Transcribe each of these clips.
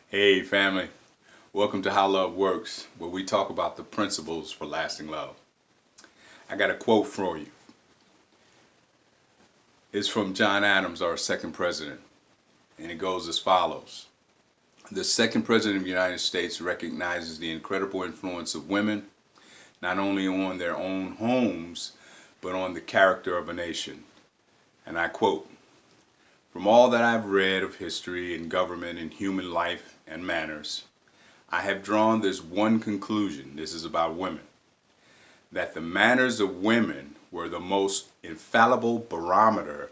Hey family, welcome to How Love Works, where we talk about the principles for lasting love. I got a quote for you. It's from John Adams, our second president, and it goes as follows. The second president of the United States recognizes the incredible influence of women, not only on their own homes, but on the character of a nation. And I quote, "From all that I've read of history and government and human life and manners, I have drawn this one conclusion," this is about women, "that the manners of women were the most infallible barometer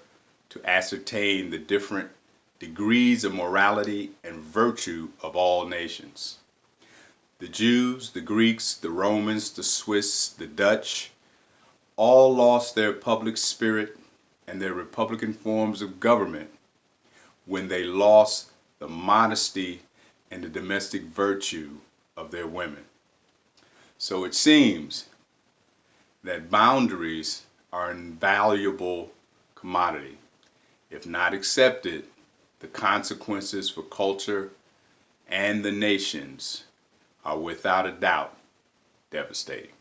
to ascertain the different degrees of morality and virtue of all nations. The Jews, the Greeks, the Romans, the Swiss, the Dutch, all lost their public spirit and their republican forms of government when they lost the modesty and the domestic virtue of their women." So it seems that boundaries are an invaluable commodity. If not accepted, the consequences for culture and the nations are without a doubt devastating.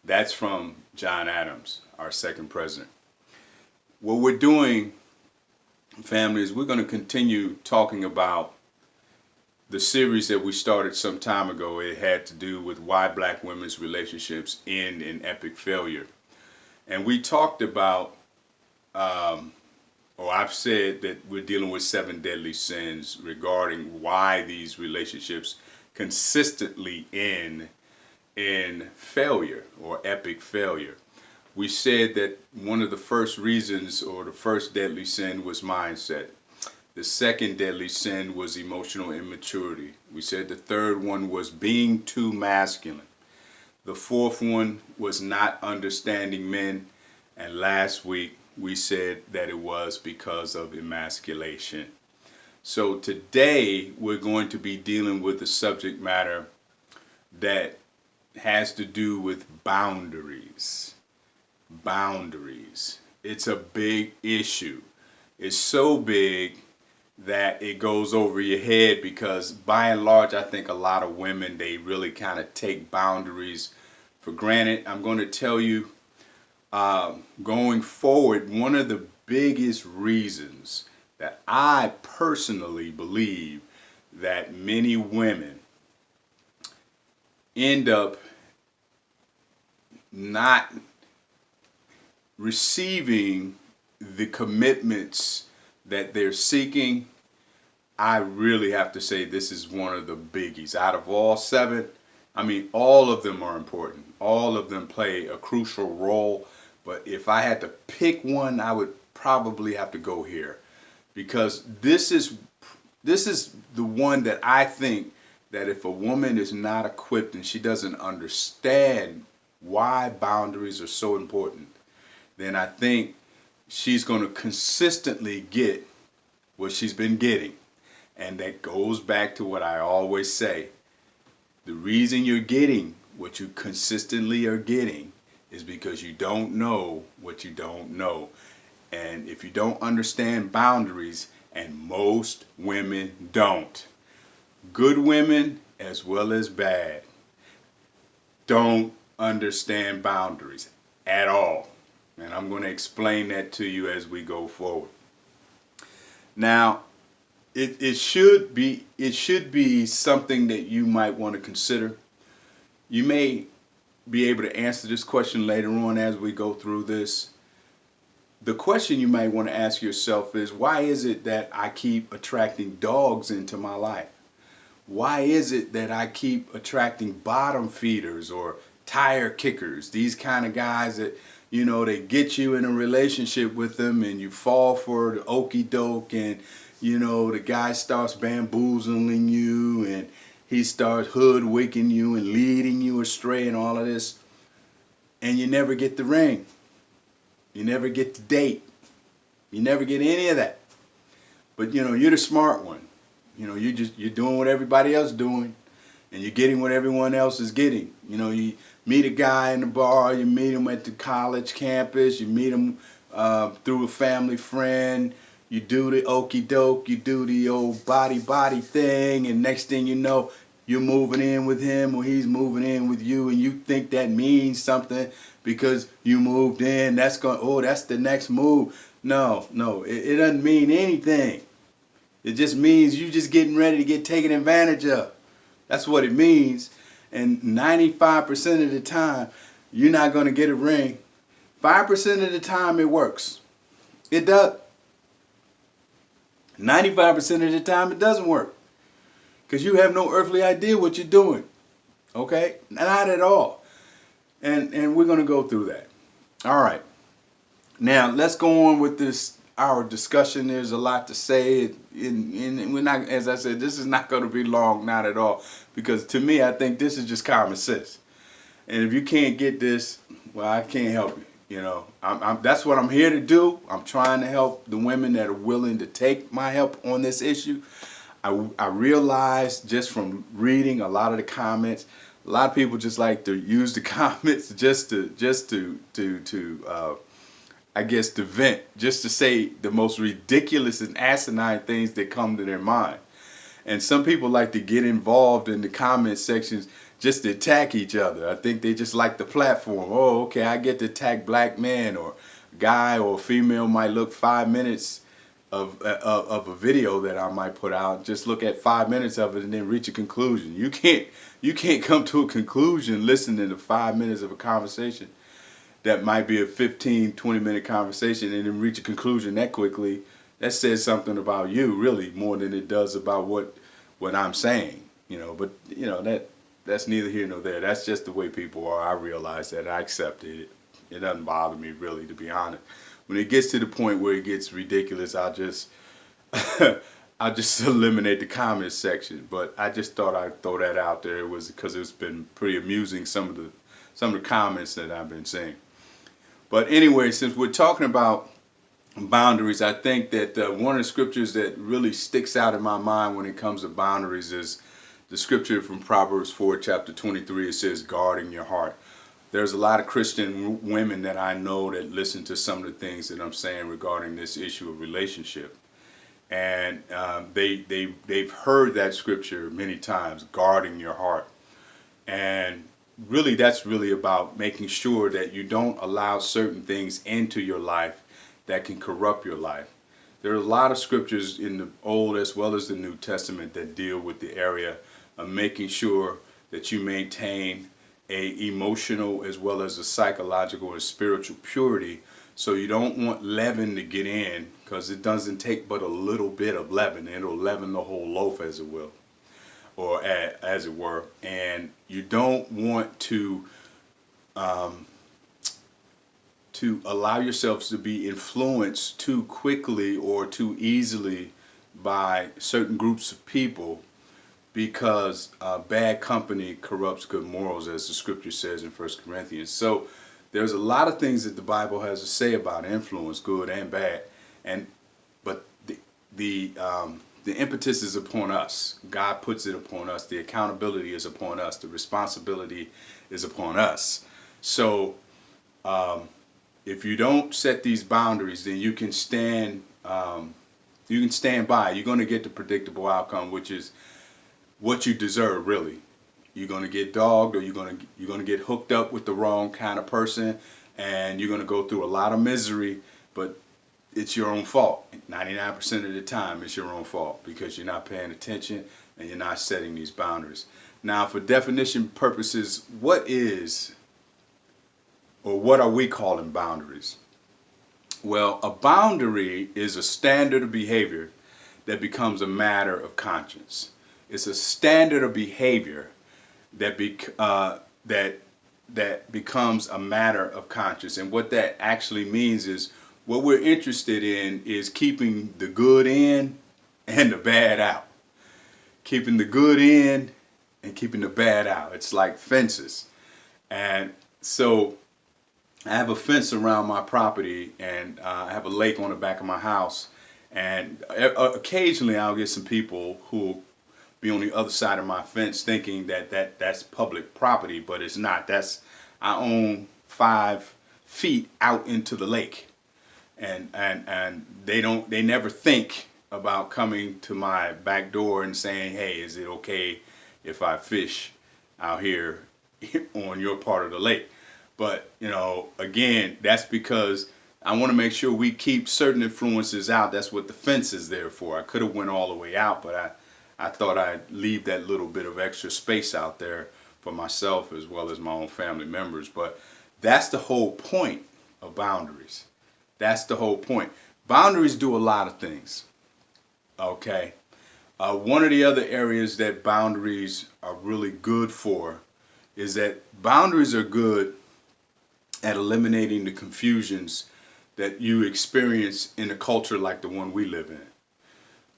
That's from John Adams, our second president. What we're doing, family, is we're going to continue talking about the series that we started some time ago. It had to do with why black women's relationships end in epic failure. And we talked about, or I've said that we're dealing with 7 deadly sins regarding why these relationships consistently end in failure or epic failure. We said that one of the first reasons, or the first deadly sin, was mindset. The second deadly sin was emotional immaturity. We said the third one was being too masculine. The fourth one was not understanding men. And last week we said that it was because of emasculation. So today we're going to be dealing with the subject matter that has to do with boundaries. Boundaries. It's a big issue. It's so big that it goes over your head, because by and large I think a lot of women, they really kind of take boundaries for granted. I'm going to tell you, going forward, one of the biggest reasons that I personally believe that many women end up not receiving the commitments that they're seeking, I really have to say this is one of the biggies. Out of all 7, I mean, all of them are important. All of them play a crucial role. But if I had to pick one, I would probably have to go here, because this is the one that I think that if a woman is not equipped and she doesn't understand why boundaries are so important, then I think she's going to consistently get what she's been getting. And that goes back to what I always say. The reason you're getting what you consistently are getting is because you don't know what you don't know. And if you don't understand boundaries, and most women don't, good women as well as bad, don't understand boundaries at all. And I'm going to explain that to you as we go forward. Now, it should be something that you might want to consider. You may be able to answer this question later on as we go through this. The question you might want to ask yourself is, why is it that I keep attracting dogs into my life? Why is it that I keep attracting bottom feeders or tire kickers? These kind of guys that, you know, they get you in a relationship with them and you fall for the okie doke, and, you know, the guy starts bamboozling you and he starts hoodwinking you and leading you astray and all of this. And you never get the ring. You never get the date. You never get any of that. But, you know, you're the smart one. You know, you're doing what everybody else is doing, and you're getting what everyone else is getting. You know, you meet a guy in the bar, you meet him at the college campus, you meet him through a family friend, You do the okey doke, you do the old body thing, and next thing you know, you're moving in with him or he's moving in with you, and you think that means something because you moved in. That's the next move. No, it doesn't mean anything. It just means you just getting ready to get taken advantage of. That's what it means. And 95% of the time, you're not going to get a ring. 5% of the time, it works. It does. 95% of the time, it doesn't work. Because you have no earthly idea what you're doing. Okay? Not at all. And we're going to go through that. All right. Now, let's go on with our discussion. There's a lot to say. And we're not, as I said, this is not going to be long, not at all. Because to me, I think this is just common sense. And if you can't get this, well, I can't help you. You know, that's what I'm here to do. I'm trying to help the women that are willing to take my help on this issue. I realized just from reading a lot of the comments, a lot of people just like to use the comments just to I guess to vent, just to say the most ridiculous and asinine things that come to their mind. And some people like to get involved in the comment sections just to attack each other. I think they just like the platform. Oh, okay, I get to attack black men, or guy or female might look 5 minutes of a video that I might put out. Just look at 5 minutes of it and then reach a conclusion. You can't come to a conclusion listening to 5 minutes of a conversation that might be a 15-20 minute conversation and then reach a conclusion that quickly. That says something about you, really, more than it does about what I'm saying. You know, but you know that's neither here nor there. That's just the way people are. I realize that. I accept it. It doesn't bother me, really, to be honest. When it gets to the point where it gets ridiculous, I'll just eliminate the comments section. But I just thought I'd throw that out there. It was because it's been pretty amusing, some of the comments that I've been seeing. But anyway, since we're talking about boundaries, I think that one of the scriptures that really sticks out in my mind when it comes to boundaries is the scripture from Proverbs 4, chapter 23. It says, guarding your heart. There's a lot of Christian women that I know that listen to some of the things that I'm saying regarding this issue of relationship. And they've heard that scripture many times, guarding your heart. And really, that's really about making sure that you don't allow certain things into your life that can corrupt your life. There are a lot of scriptures in the Old as well as the New Testament that deal with the area of making sure that you maintain a emotional as well as a psychological and spiritual purity, so you don't want leaven to get in, because it doesn't take but a little bit of leaven. It'll leaven the whole loaf, as it will, or as it were. And you don't want to allow yourselves to be influenced too quickly or too easily by certain groups of people, because bad company corrupts good morals, as the scripture says in 1 Corinthians. So there's a lot of things that the Bible has to say about influence, good and bad, but the impetus is upon us. God puts it upon us. The accountability is upon us. The responsibility is upon us. So if you don't set these boundaries, then you can stand by. You're going to get the predictable outcome, which is what you deserve, really. You're going to get dogged, or you're going to get hooked up with the wrong kind of person, and you're going to go through a lot of misery, but it's your own fault. 99% of the time, it's your own fault, because you're not paying attention and you're not setting these boundaries. Now, for definition purposes, what are we calling boundaries? Well, a boundary is a standard of behavior that becomes a matter of conscience. It's a standard of behavior that becomes a matter of conscience. And what that actually means is, what we're interested in is keeping the good in and the bad out. Keeping the good in and keeping the bad out. It's like fences. And so I have a fence around my property, and I have a lake on the back of my house. And occasionally I'll get some people who be on the other side of my fence thinking that's public property, but it's not. I own 5 feet out into the lake. and they never think about coming to my back door and saying, hey, is it okay if I fish out here on your part of the lake? But again, that's because I want to make sure we keep certain influences out. That's what the fence is there for. I could have went all the way out, but I thought I'd leave that little bit of extra space out there for myself as well as my own family members. But that's the whole point of boundaries. That's the whole point. Boundaries do a lot of things. Okay. One of the other areas that boundaries are really good for is that boundaries are good at eliminating the confusions that you experience in a culture like the one we live in.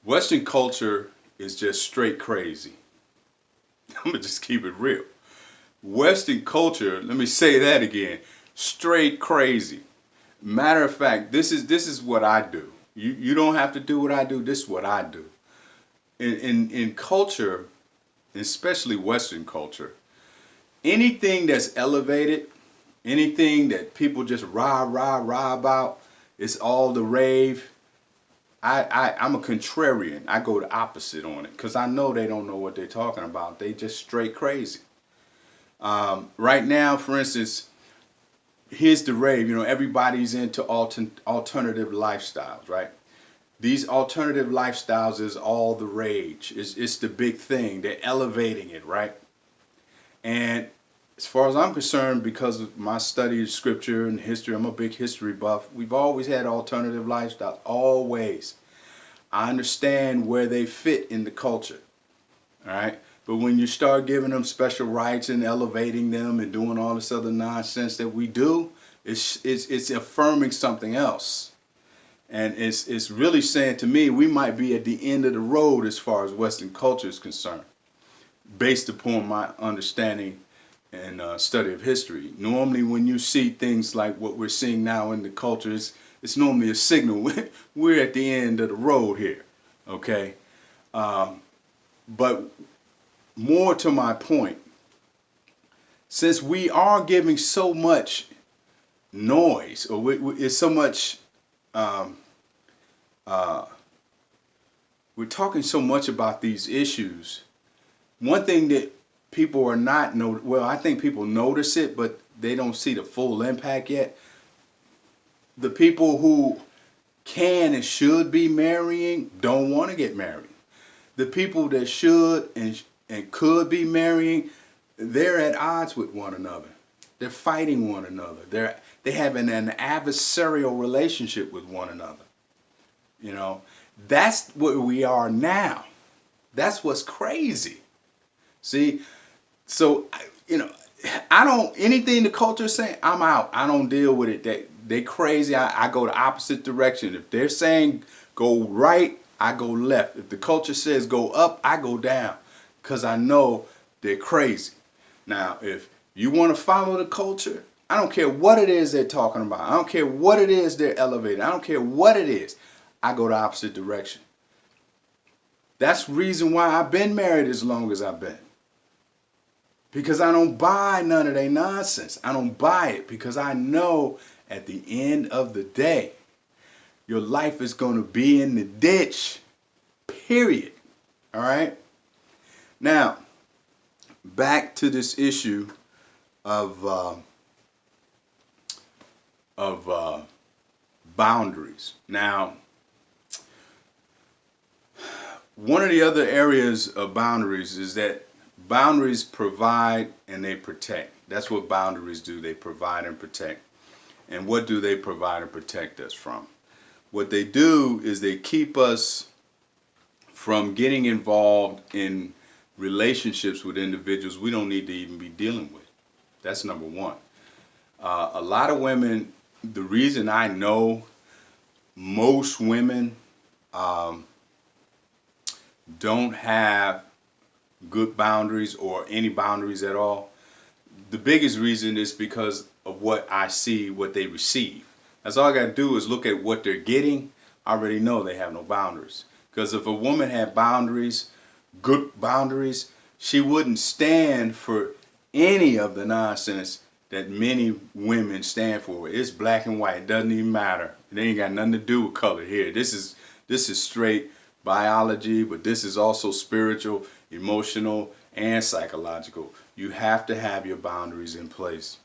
Western culture is just straight crazy. I'm gonna just keep it real. Western culture, let me say that again, straight crazy. Matter of fact, this is what I do. You don't have to do what I do. This is what I do. In culture, especially Western culture, anything that's elevated, anything that people just rah about, it's all the rave. I'm a contrarian. I go the opposite on it because I know they don't know what they're talking about. They just straight crazy. Right now, for instance, here's the rave. Everybody's into alternative lifestyles, right? These alternative lifestyles is all the rage. It's the big thing. They're elevating it, right? And as far as I'm concerned, because of my study of scripture and history, I'm a big history buff. We've always had alternative lifestyles, always. I understand where they fit in the culture, all right? But when you start giving them special rights and elevating them and doing all this other nonsense that we do, it's affirming something else. And it's really saying to me, we might be at the end of the road as far as Western culture is concerned, based upon my understanding and study of history. Normally when you see things like what we're seeing now in the culture, it's normally a signal. We're at the end of the road here, okay? But more to my point, since we are giving so much noise, or it's so much, we're talking so much about these issues, one thing that people are not I think people notice it, but they don't see the full impact yet. The people who can and should be marrying don't want to get married. The people that should and could be marrying, they're at odds with one another. They're fighting one another. They have an adversarial relationship with one another. That's where we are now. That's what's crazy. See, so I don't, anything the culture is saying, I'm out. I don't deal with it. They crazy. I go the opposite direction. If they're saying go right, I go left. If the culture says go up, I go down, because I know they're crazy. Now, if you want to follow the culture, I don't care what it is they're talking about. I don't care what it is they're elevating. I don't care what it is. I go the opposite direction. That's the reason why I've been married as long as I've been. Because I don't buy none of their nonsense. I don't buy it because I know at the end of the day, your life is going to be in the ditch. Period. All right? Now, back to this issue of boundaries. Now, one of the other areas of boundaries is that boundaries provide and they protect. That's what boundaries do. They provide and protect. And what do they provide and protect us from? What they do is they keep us from getting involved in relationships with individuals we don't need to even be dealing with. That's number one. A lot of women, the reason I know most women don't have good boundaries or any boundaries at all, the biggest reason is because of what I see, what they receive. That's all I got to do is look at what they're getting. I already know they have no boundaries. Because if a woman had boundaries, good boundaries, she wouldn't stand for any of the nonsense that many women stand for. It's black and white. It doesn't even matter. It ain't got nothing to do with color here. This is straight biology, but this is also spiritual, emotional, and psychological. You have to have your boundaries in place.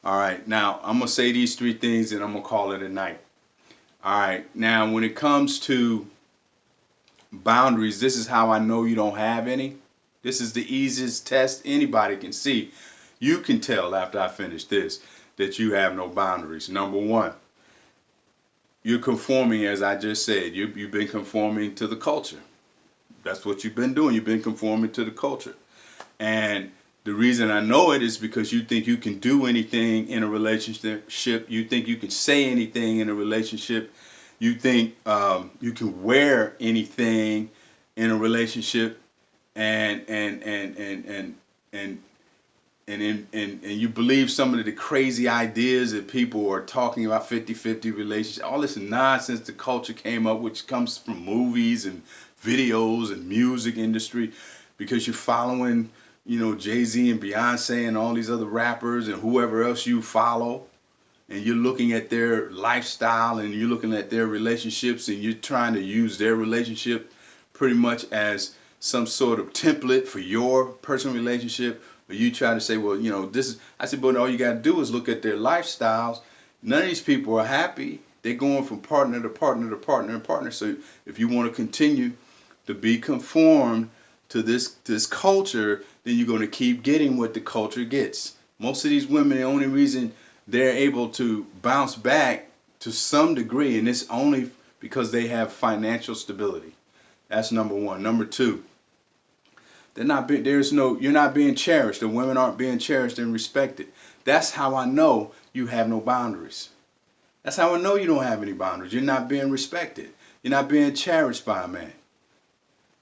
All right, now I'm going to say these three things and I'm going to call it a night. All right, now when it comes to boundaries, this is how I know you don't have any. This is the easiest test anybody can see. You can tell after I finish this that you have no boundaries. Number one, you're conforming, as I just said. You've been conforming to the culture. That's what you've been doing. You've been conforming to the culture. And the reason I know it is because you think you can do anything in a relationship. You think you can say anything in a relationship. You think you can wear anything in a relationship, and you believe some of the crazy ideas that people are talking about, 50-50 relationship, all this nonsense the culture came up, which comes from movies and videos and music industry, because you're following, Jay-Z and Beyonce and all these other rappers and whoever else you follow, and you're looking at their lifestyle and you're looking at their relationships and you're trying to use their relationship pretty much as some sort of template for your personal relationship. Or you try to say, well, this is, I said, but all you got to do is look at their lifestyles. None of these people are happy. They're going from partner to partner to partner to partner. So if you want to continue to be conformed to this culture, then you're going to keep getting what the culture gets. Most of these women, the only reason they're able to bounce back to some degree, and it's only because they have financial stability. That's number one. Number two, you're not being cherished. The women aren't being cherished and respected. That's how I know you have no boundaries. That's how I know you don't have any boundaries. You're not being respected. You're not being cherished by a man.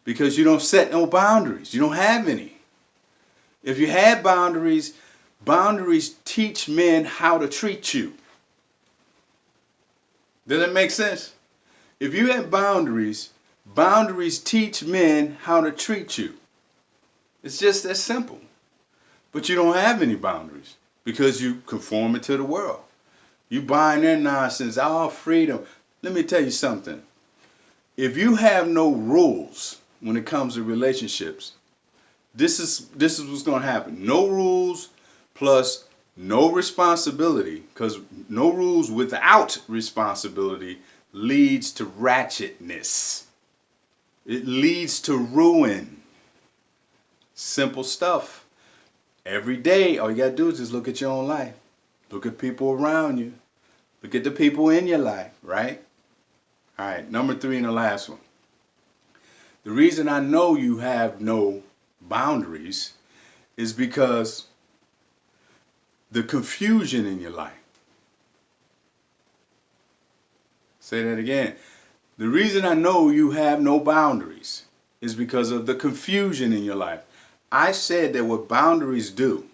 Because you don't set no boundaries. You don't have any. If you had boundaries teach men how to treat you. Does that make sense? If you have boundaries teach men how to treat you. It's just that simple. But you don't have any boundaries because you conform it to the world. You buying their nonsense, all freedom. Let me tell you something. If you have no rules when it comes to relationships, this is what's going to happen. No rules plus no responsibility, because no rules without responsibility leads to ratchetness. It leads to ruin. Simple stuff. Every day, all you got to do is just look at your own life. Look at people around you. Look at the people in your life, right? All right, number three and the last one. The reason I know you have no boundaries is because the confusion in your life. Say that again. The reason I know you have no boundaries is because of the confusion in your life. I said that what boundaries do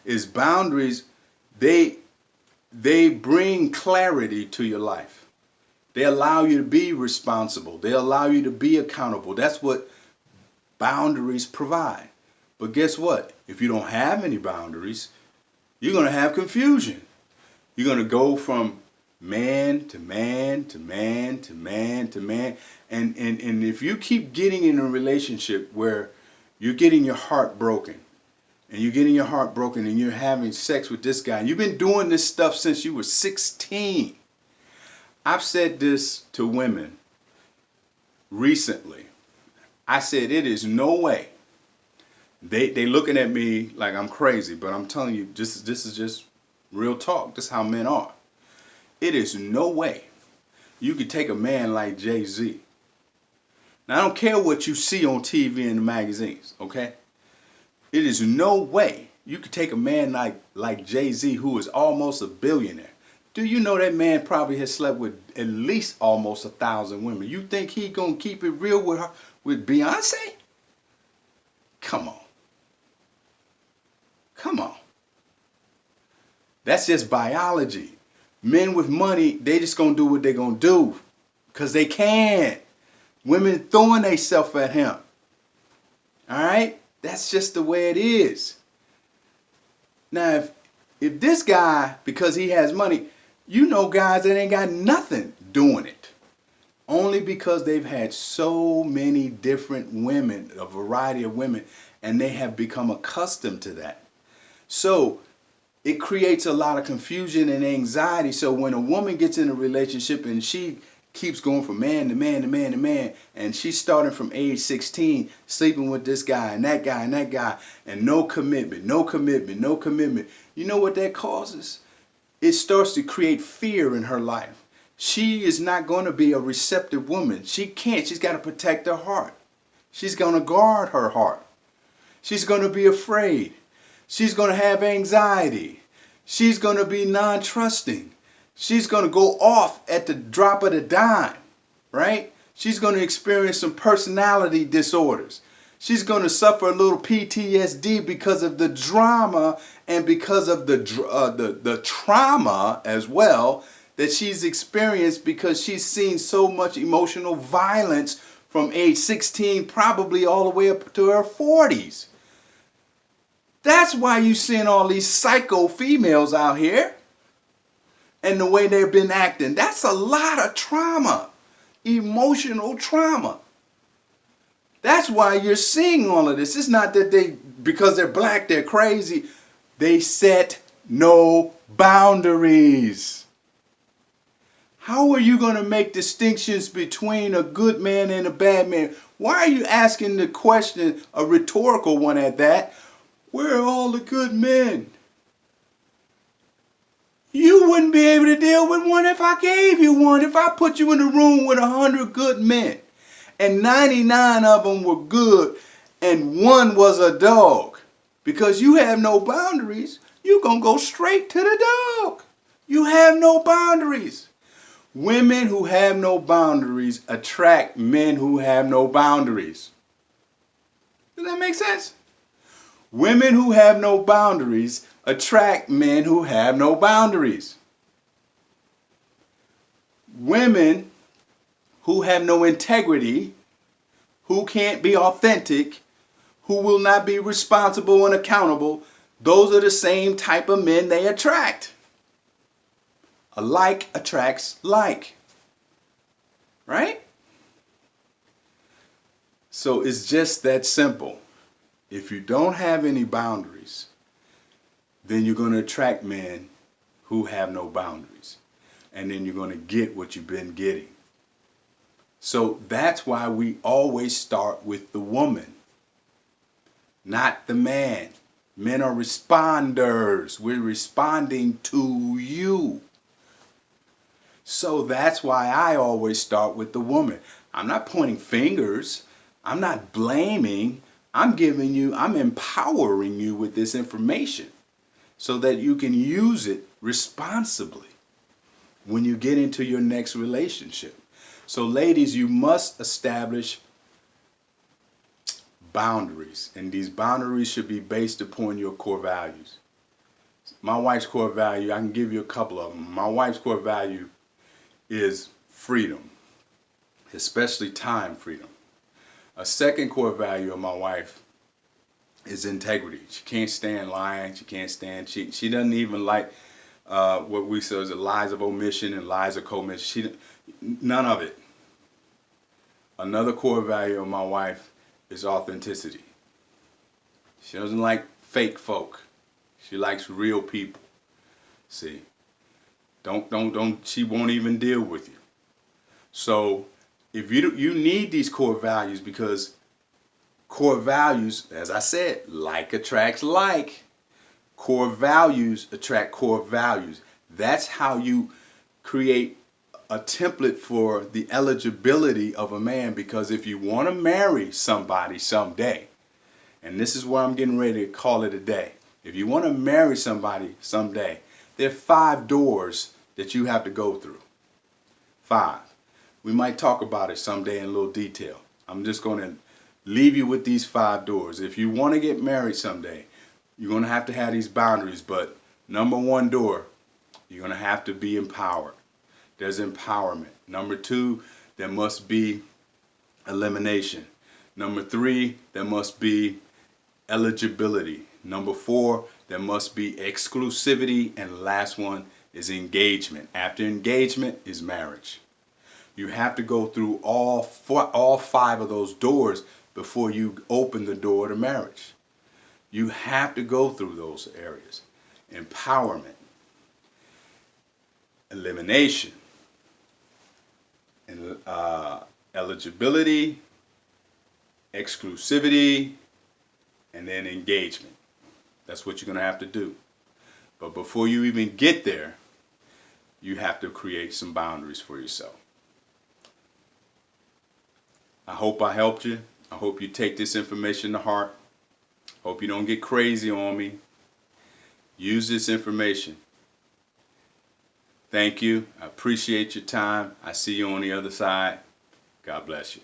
is they bring clarity to your life. They allow you to be responsible. They allow you to be accountable. That's what boundaries provide. But guess what? If you don't have any boundaries, you're going to have confusion. You're going to go from man to man to man to man to man. And if you keep getting in a relationship where you're getting your heart broken, and you're having sex with this guy, and you've been doing this stuff since you were 16. I've said this to women recently. I said, it is no way. They looking at me like I'm crazy, but I'm telling you, this is just real talk. This is how men are. It is no way you could take a man like Jay-Z. Now, I don't care what you see on TV and the magazines, okay? It is no way you could take a man like Jay-Z, who is almost a billionaire. Do you know that man probably has slept with at least almost 1,000 women? You think he gonna keep it real with her, with Beyonce? Come on. Come on. That's just biology. Men with money, they just gonna do what they gonna do because they can. Women throwing themselves at him. All right? That's just the way it is. Now, if this guy, because he has money, you know guys that ain't got nothing doing it. Only because they've had so many different women, a variety of women, and they have become accustomed to that. So it creates a lot of confusion and anxiety. So when a woman gets in a relationship and she keeps going from man to man to man to man, and she's starting from age 16, sleeping with this guy and that guy and that guy, and no commitment, no commitment, no commitment. You know what that causes? It starts to create fear in her life. She is not going to be a receptive woman. She can't. She's got to protect her heart. She's going to guard her heart. She's going to be afraid. She's going to have anxiety. She's going to be non-trusting. She's going to go off at the drop of the dime, right? She's going to experience some personality disorders. She's going to suffer a little PTSD because of the drama and because of the trauma as well that she's experienced, because she's seen so much emotional violence from age 16 probably all the way up to her 40s. That's why you're seeing all these psycho females out here and the way they've been acting. That's a lot of trauma, emotional trauma. That's why you're seeing all of this. It's not that because they're black, they're crazy. They set no boundaries. How are you going to make distinctions between a good man and a bad man? Why are you asking the question, a rhetorical one at that? Where are all the good men? You wouldn't be able to deal with one if I gave you one. If I put you in a room with 100 good men and 99 of them were good and one was a dog, because you have no boundaries, you're going to go straight to the dog. You have no boundaries. Women who have no boundaries attract men who have no boundaries. Does that make sense? Women who have no boundaries attract men who have no boundaries. Women who have no integrity, who can't be authentic, who will not be responsible and accountable, those are the same type of men they attract. A like attracts like. Right? So it's just that simple. If you don't have any boundaries, then you're going to attract men who have no boundaries. And then you're going to get what you've been getting. So that's why we always start with the woman, not the man. Men are responders. We're responding to you. So that's why I always start with the woman. I'm not pointing fingers. I'm not blaming. I'm empowering you with this information so that you can use it responsibly when you get into your next relationship. So ladies, you must establish boundaries, and these boundaries should be based upon your core values. My wife's core value, I can give you a couple of them. My wife's core value is freedom, especially time freedom. A second core value of my wife is integrity. She can't stand lying. She can't stand cheating. She doesn't even like what we say is the lies of omission and lies of commission. None of it. Another core value of my wife is authenticity. She doesn't like fake folk. She likes real people. See, she won't even deal with you. So if you need these core values, because core values, as I said, like attracts like. Core values attract core values. That's how you create a template for the eligibility of a man, because if you want to marry somebody someday, and this is where I'm getting ready to call it a day. If you want to marry somebody someday, there are 5 doors that you have to go through. 5. We might talk about it someday in a little detail. I'm just going to leave you with these 5 doors. If you want to get married someday, you're going to have these boundaries. But number 1 door, you're going to have to be empowered. There's empowerment. Number 2, there must be elimination. Number 3, there must be eligibility. Number 4, there must be exclusivity. And the last one is engagement. After engagement is marriage. You have to go through all 5 of those doors before you open the door to marriage. You have to go through those areas. Empowerment, elimination, and eligibility, exclusivity, and then engagement. That's what you're going to have to do. But before you even get there, you have to create some boundaries for yourself. I hope I helped you. I hope you take this information to heart. Hope you don't get crazy on me. Use this information. Thank you. I appreciate your time. I see you on the other side. God bless you.